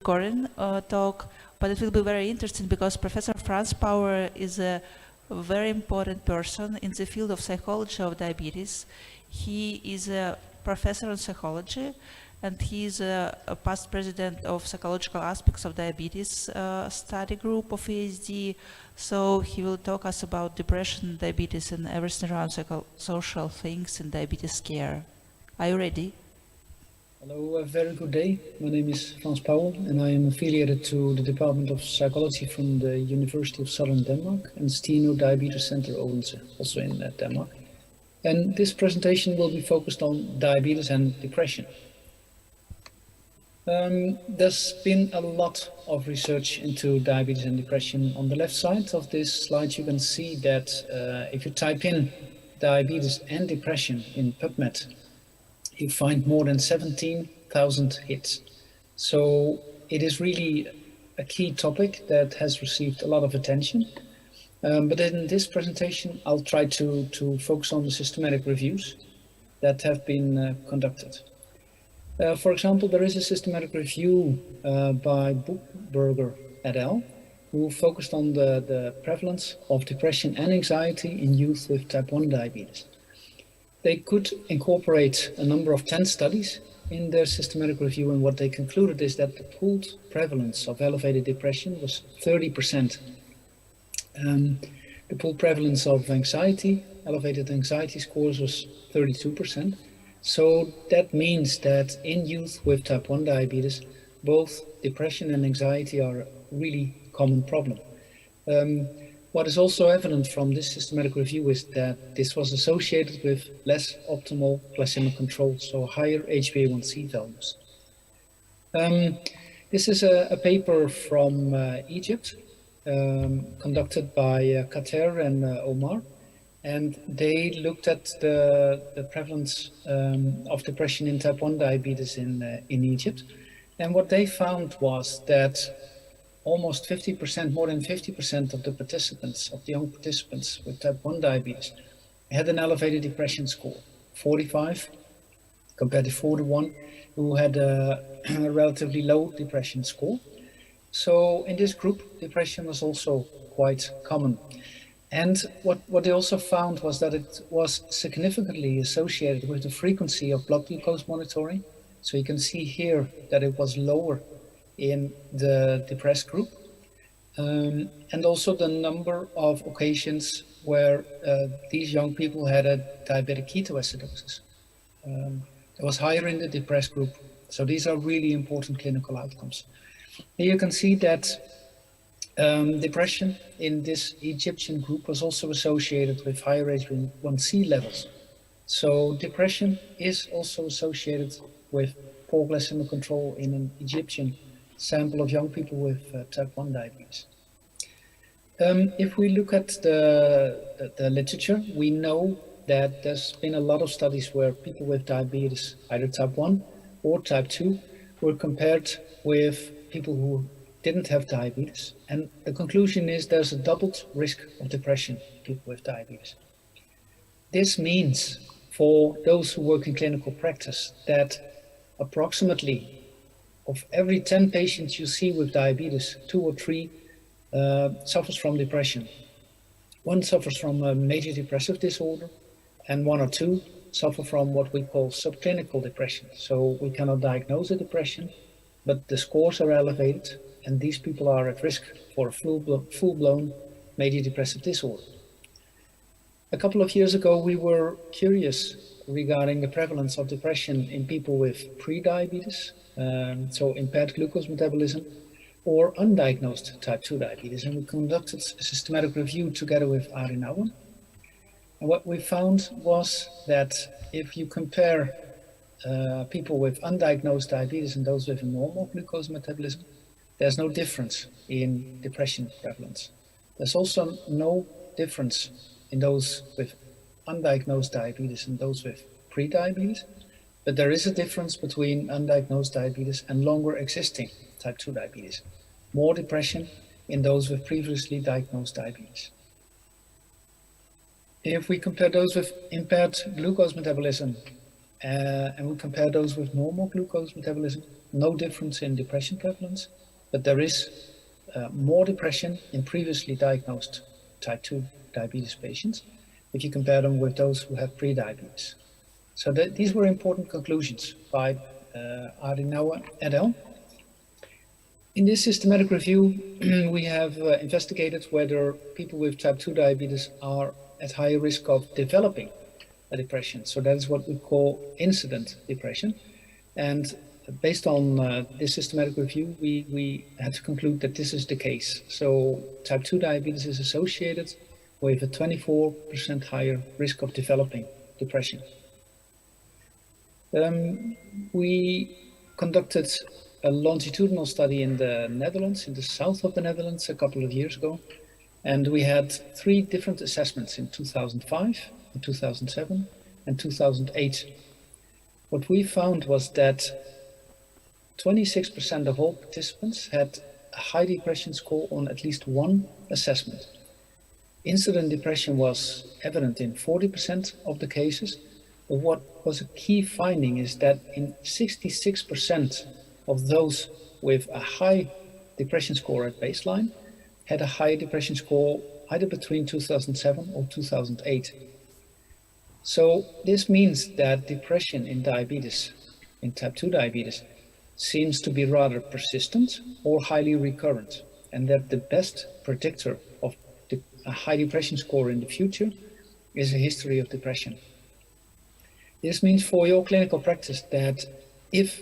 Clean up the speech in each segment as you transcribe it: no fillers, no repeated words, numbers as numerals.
Corin talk, but it will be very interesting because Professor Frans Pouwer is a very important person in the field of psychology of diabetes. He is a professor in psychology, and he is a past president of psychological aspects of diabetes study group of AASD. So he will talk us about depression, diabetes, and everything around social things in diabetes care. Are you ready? Hello, a very good day. My name is Frans Pouwer and I am affiliated to the Department of Psychology from the University of Southern Denmark and Steno Diabetes Center Odense, also in Denmark. And this presentation will be focused on diabetes and depression. There's been a lot of research into diabetes and depression. On the left side of this slide, you can see that if you type in diabetes and depression in PubMed, you find more than 17,000 hits. So it is really a key topic that has received a lot of attention. But in this presentation, I'll try to focus on the systematic reviews that have been conducted. For example, there is a systematic review by Buchberger et al., who focused on the prevalence of depression and anxiety in youth with type 1 diabetes. They could incorporate a number of 10 studies in their systematic review, and what they concluded is that the pooled prevalence of elevated depression was 30%. The pooled prevalence of anxiety, elevated anxiety scores, was 32%. So that means that in youth with type 1 diabetes, both depression and anxiety are a really common problem. What is also evident from this systematic review is that this was associated with less optimal glycemic control, so higher HbA1c values. This is a paper from Egypt, conducted by Kater and Omar, and they looked at the prevalence of depression in type 1 diabetes in Egypt. And what they found was that almost 50%, more than 50% of the participants, of the young participants with type 1 diabetes, had an elevated depression score, 45 compared to 41, who had a relatively low depression score. So in this group, depression was also quite common. And what they also found was that it was significantly associated with the frequency of blood glucose monitoring. So you can see here that it was lower in the depressed group, and also the number of occasions where these young people had a diabetic ketoacidosis. It was higher in the depressed group. So these are really important clinical outcomes. Here you can see that depression in this Egyptian group was also associated with higher HbA1c levels. So depression is also associated with poor glycemic control in an Egyptian sample of young people with type 1 diabetes. If we look at the literature, we know that there's been a lot of studies where people with diabetes, either type 1 or type 2, were compared with people who didn't have diabetes. And the conclusion is there's a doubled risk of depression in people with diabetes. This means for those who work in clinical practice that approximately of every 10 patients you see with diabetes, 2 or 3 suffers from depression. 1 suffers from a major depressive disorder, and 1 or 2 suffer from what we call subclinical depression. So we cannot diagnose a depression, but the scores are elevated, and these people are at risk for a full-blown major depressive disorder. A couple of years ago, we were curious regarding the prevalence of depression in people with pre-diabetes, so impaired glucose metabolism, or undiagnosed type 2 diabetes. And we conducted a systematic review together with Arie Nouwen. And what we found was that if you compare people with undiagnosed diabetes and those with a normal glucose metabolism, there's no difference in depression prevalence. There's also no difference in those with undiagnosed diabetes and those with pre-diabetes, but there is a difference between undiagnosed diabetes and longer existing type 2 diabetes. More depression in those with previously diagnosed diabetes. If we compare those with impaired glucose metabolism and we compare those with normal glucose metabolism, no difference in depression prevalence, but there is more depression in previously diagnosed type 2 diabetes patients if you compare them with those who have pre-diabetes. So these were important conclusions by Arinauer et al. In this systematic review, we have investigated whether people with type 2 diabetes are at higher risk of developing a depression. So that is what we call incident depression. And based on this systematic review, we had to conclude that this is the case. So type 2 diabetes is associated with a 24% higher risk of developing depression. We conducted a longitudinal study in the Netherlands, in the south of the Netherlands, a couple of years ago. And we had 3 different assessments in 2005, in 2007, and 2008. What we found was that 26% of all participants had a high depression score on at least one assessment. Incident depression was evident in 40% of the cases, but what was a key finding is that in 66% of those with a high depression score at baseline had a high depression score either between 2007 or 2008. So this means that depression in diabetes, in type 2 diabetes, seems to be rather persistent or highly recurrent, and that the best predictor of a high depression score in the future is a history of depression. This means for your clinical practice that if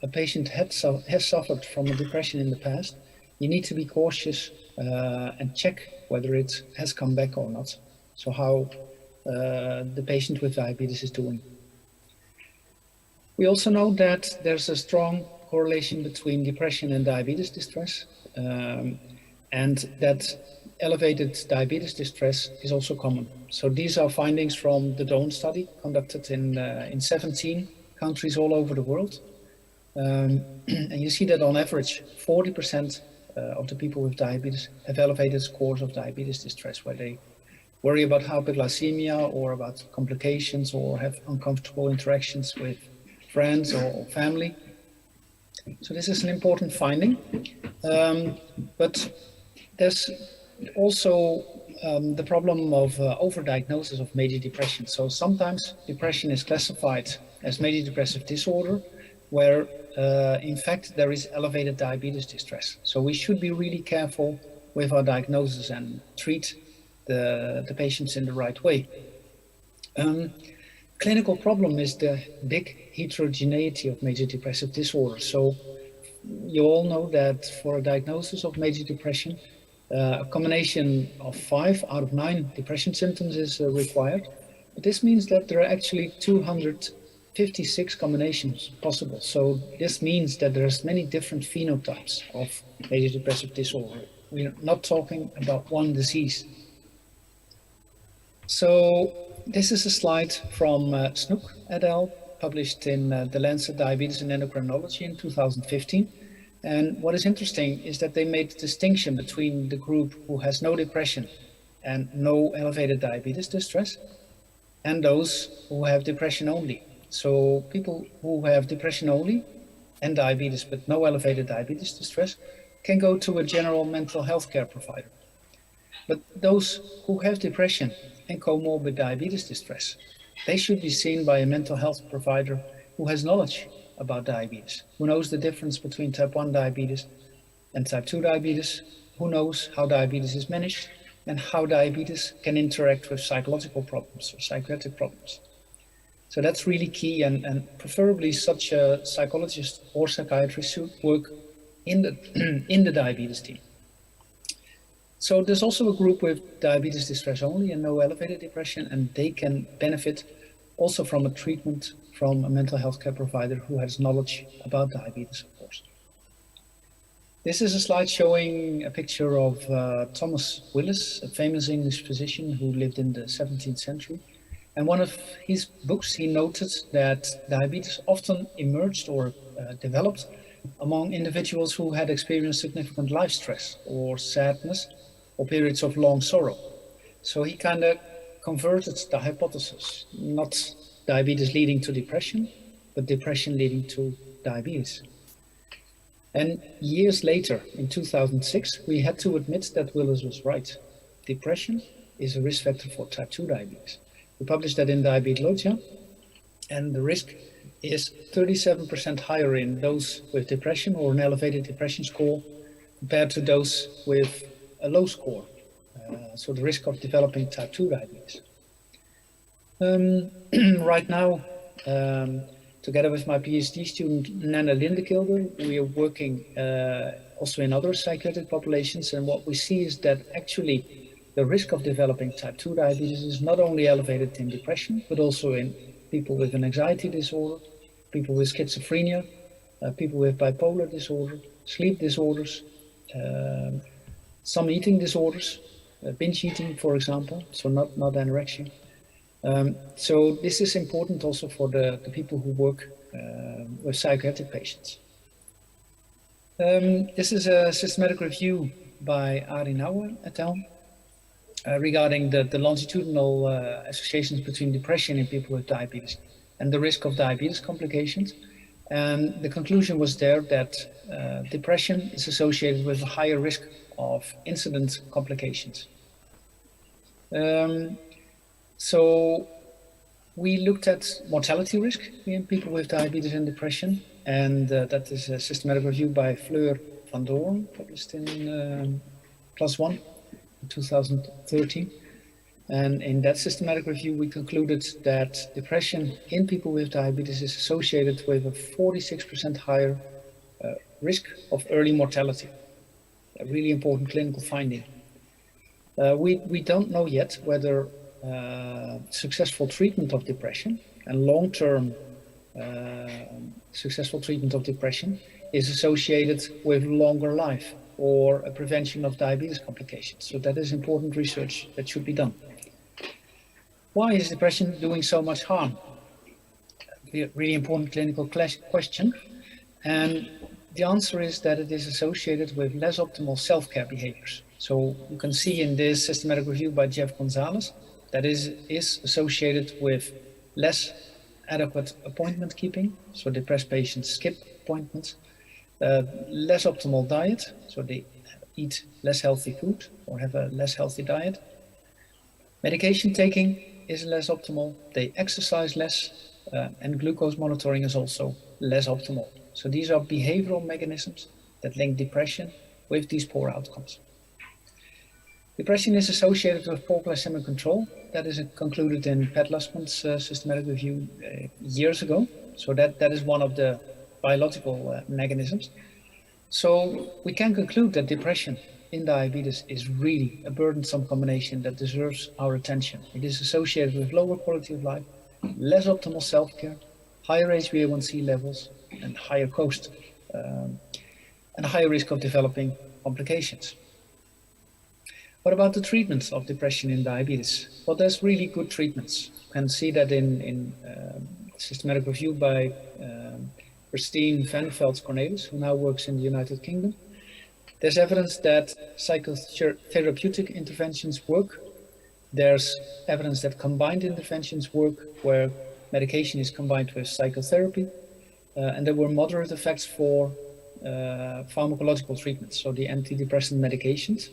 a patient has suffered from a depression in the past, you need to be cautious and check whether it has come back or not. So how the patient with diabetes is doing. We also know that there's a strong correlation between depression and diabetes distress, and that elevated diabetes distress is also common. So these are findings from the DAWN study conducted in 17 countries all over the world. And you see that on average, 40% of the people with diabetes have elevated scores of diabetes distress, where they worry about hypoglycemia or about complications or have uncomfortable interactions with friends or family. So this is an important finding. But there's also the problem of overdiagnosis of major depression. So sometimes depression is classified as major depressive disorder, where in fact there is elevated diabetes distress. So we should be really careful with our diagnosis and treat the patients in the right way. Clinical problem is the big heterogeneity of major depressive disorder. So you all know that for a diagnosis of major depression, a combination of 5 out of 9 depression symptoms is required. But this means that there are actually 256 combinations possible. So this means that there's many different phenotypes of major depressive disorder. We're not talking about one disease. So this is a slide from Snook et al., published in The Lancet Diabetes and Endocrinology in 2015. And what is interesting is that they made a distinction between the group who has no depression and no elevated diabetes distress, and those who have depression only. So people who have depression only and diabetes but no elevated diabetes distress can go to a general mental health care provider. But those who have depression and comorbid diabetes distress, they should be seen by a mental health provider who has knowledge about diabetes, who knows the difference between type 1 diabetes and type 2 diabetes, who knows how diabetes is managed and how diabetes can interact with psychological problems or psychiatric problems. So that's really key, and preferably such a psychologist or psychiatrist should work in the diabetes team. So there's also a group with diabetes distress only and no elevated depression, and they can benefit also from a treatment from a mental health care provider who has knowledge about diabetes, of course. This is a slide showing a picture of Thomas Willis, a famous English physician who lived in the 17th century. And one of his books, he noted that diabetes often emerged or developed among individuals who had experienced significant life stress or sadness or periods of long sorrow. So he kind of converted the hypothesis, not diabetes leading to depression, but depression leading to diabetes. And years later, in 2006, we had to admit that Willis was right. Depression is a risk factor for type 2 diabetes. We published that in Diabetologia, and the risk is 37% higher in those with depression or an elevated depression score compared to those with a low score. So the risk of developing type 2 diabetes. Right now, together with my PhD student Nana Lindekilde, we are working also in other psychiatric populations, and what we see is that actually the risk of developing type 2 diabetes is not only elevated in depression, but also in people with an anxiety disorder, people with schizophrenia, people with bipolar disorder, sleep disorders, some eating disorders, binge eating, for example, so not anorexia. So this is important also for the people who work with psychiatric patients. This is a systematic review by Ari Nauer et al. Regarding the longitudinal associations between depression in people with diabetes and the risk of diabetes complications. And the conclusion was there that depression is associated with a higher risk of incident complications. So we looked at mortality risk in people with diabetes and depression, and that is a systematic review by Fleur van Doorn, published in PLOS ONE in 2013. And in that systematic review, we concluded that depression in people with diabetes is associated with a 46% higher risk of early mortality. A really important clinical finding. We don't know yet whether successful treatment of depression and long-term successful treatment of depression is associated with longer life or a prevention of diabetes complications. So that is important research that should be done. Why is depression doing so much harm? Really important clinical question. And the answer is that it is associated with less optimal self-care behaviors. So you can see in this systematic review by Jeff Gonzalez that is associated with less adequate appointment keeping. So depressed patients skip appointments. Less optimal diet, so they eat less healthy food or have a less healthy diet. Medication taking is less optimal, they exercise less, and glucose monitoring is also less optimal. So these are behavioral mechanisms that link depression with these poor outcomes. Depression is associated with poor glycemic control. That is concluded in Pat Lussman's systematic review years ago. So that is one of the biological mechanisms. So we can conclude that depression in diabetes is really a burdensome combination that deserves our attention. It is associated with lower quality of life, less optimal self-care, higher HbA1c levels, and higher cost, and a higher risk of developing complications. What about the treatments of depression in diabetes? Well, there's really good treatments. You can see that in systematic review by Christine Van Veldt Cornelis, who now works in the United Kingdom. There's evidence that psychotherapeutic interventions work. There's evidence that combined interventions work, where medication is combined with psychotherapy. And there were moderate effects for pharmacological treatments, so the antidepressant medications.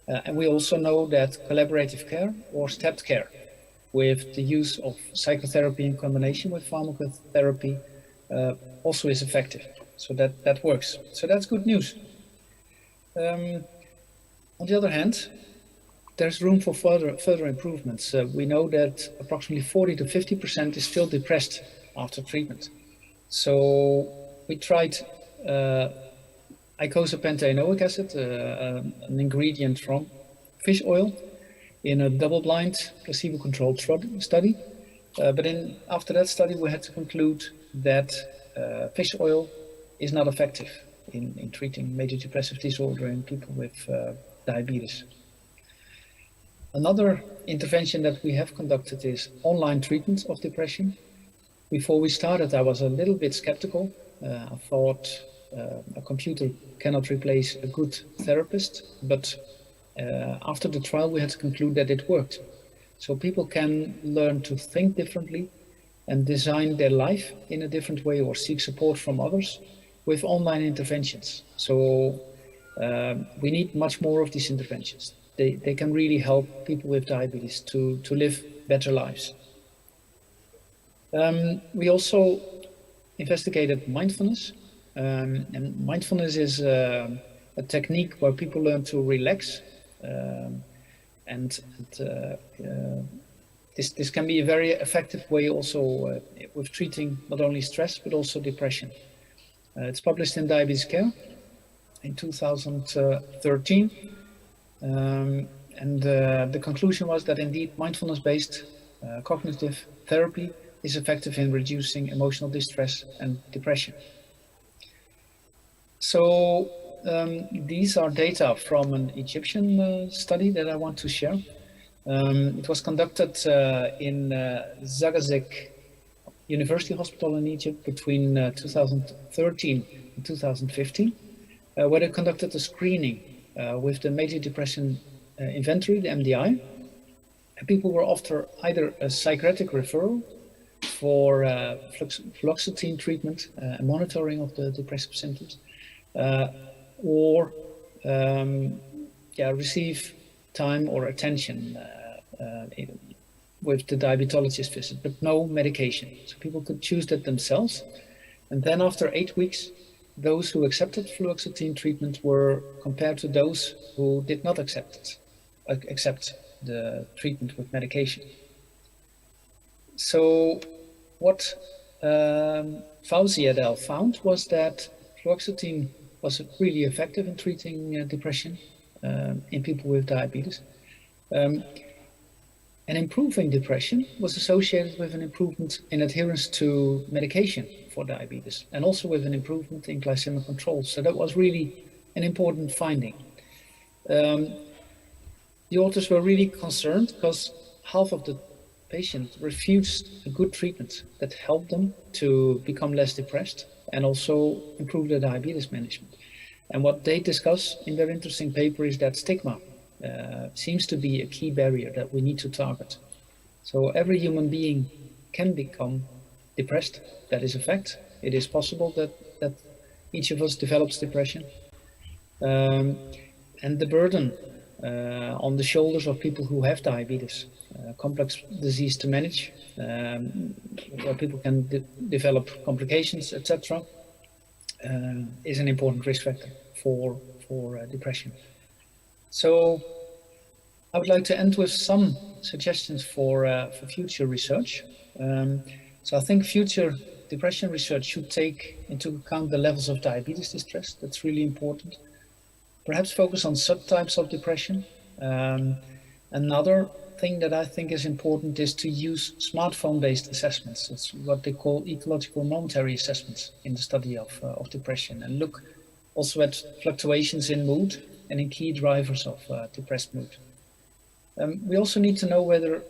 And we also know that collaborative care or stepped care with the use of psychotherapy in combination with pharmacotherapy also is effective. So that works. So that's good news. On the other hand, there's room for further improvements. We know that approximately 40 to 50% is still depressed after treatment. So we tried icosapentaenoic acid, an ingredient from fish oil, in a double-blind, placebo-controlled study. But after that study, we had to conclude that fish oil is not effective in treating major depressive disorder in people with diabetes. Another intervention that we have conducted is online treatment of depression. Before we started, I was a little bit skeptical. I thought a computer cannot replace a good therapist, but after the trial, we had to conclude that it worked. So people can learn to think differently and design their life in a different way or seek support from others with online interventions. So we need much more of these interventions. They can really help people with diabetes to live better lives. We also investigated mindfulness. And mindfulness is a technique where people learn to relax. This can be a very effective way also with treating not only stress, but also depression. It's published in Diabetes Care in 2013. The conclusion was that indeed mindfulness-based cognitive therapy is effective in reducing emotional distress and depression. So these are data from an Egyptian study that I want to share. It was conducted in Zagazig University Hospital in Egypt between 2013 and 2015, where they conducted a screening with the Major Depression Inventory, the MDI. And people were after either a psychiatric referral for fluoxetine treatment and monitoring of the depressive symptoms, or receive time or attention with the diabetologist visit, but no medication. So people could choose that themselves. And then after 8 weeks, those who accepted fluoxetine treatment were compared to those who did not accept the treatment with medication. So what Fauzi et al. Found was that fluoxetine was really effective in treating depression in people with diabetes. And improving depression was associated with an improvement in adherence to medication for diabetes, and also with an improvement in glycemic control. So that was really an important finding. The authors were really concerned because half of the patients refused a good treatment that helped them to become less depressed and also improve their diabetes management. And what they discuss in their interesting paper is that stigma seems to be a key barrier that we need to target. So every human being can become depressed. That is a fact. It is possible that each of us develops depression. And the burden on the shoulders of people who have diabetes, complex disease to manage, where people can develop complications, etc., is an important risk factor for depression. So I would like to end with some suggestions for future research. So I think future depression research should take into account the levels of diabetes distress. That's really important. Perhaps focus on subtypes of depression. Another thing that I think is important is to use smartphone-based assessments. It's what they call ecological momentary assessments in the study of depression, and look also at fluctuations in mood and in key drivers of depressed mood. We also need to know whether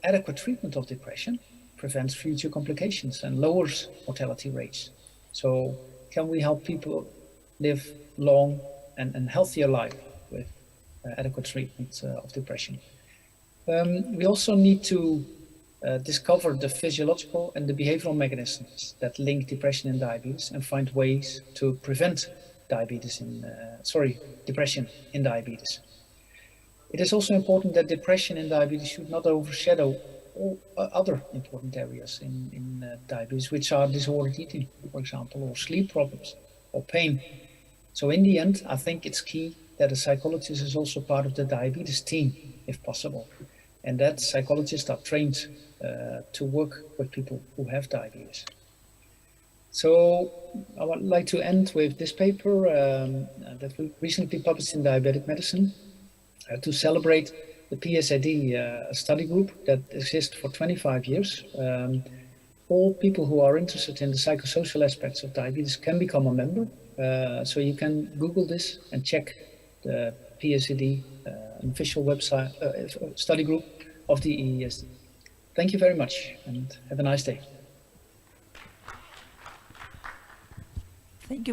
adequate treatment of depression prevents future complications and lowers mortality rates. So can we help people live long and healthier life with adequate treatment of depression? We also need to discover the physiological and the behavioral mechanisms that link depression and diabetes, and find ways to prevent depression in diabetes. It is also important that depression in diabetes should not overshadow all other important areas in diabetes, which are disordered eating, for example, or sleep problems, or pain. So in the end, I think it's key that a psychologist is also part of the diabetes team, if possible, and that psychologists are trained to work with people who have diabetes. So I would like to end with this paper that we recently published in Diabetic Medicine to celebrate the PSAD study group that exists for 25 years. All people who are interested in the psychosocial aspects of diabetes can become a member. So you can Google this and check the PSAD, an official website study group of the AASD. Thank you very much, and have a nice day. Thank you.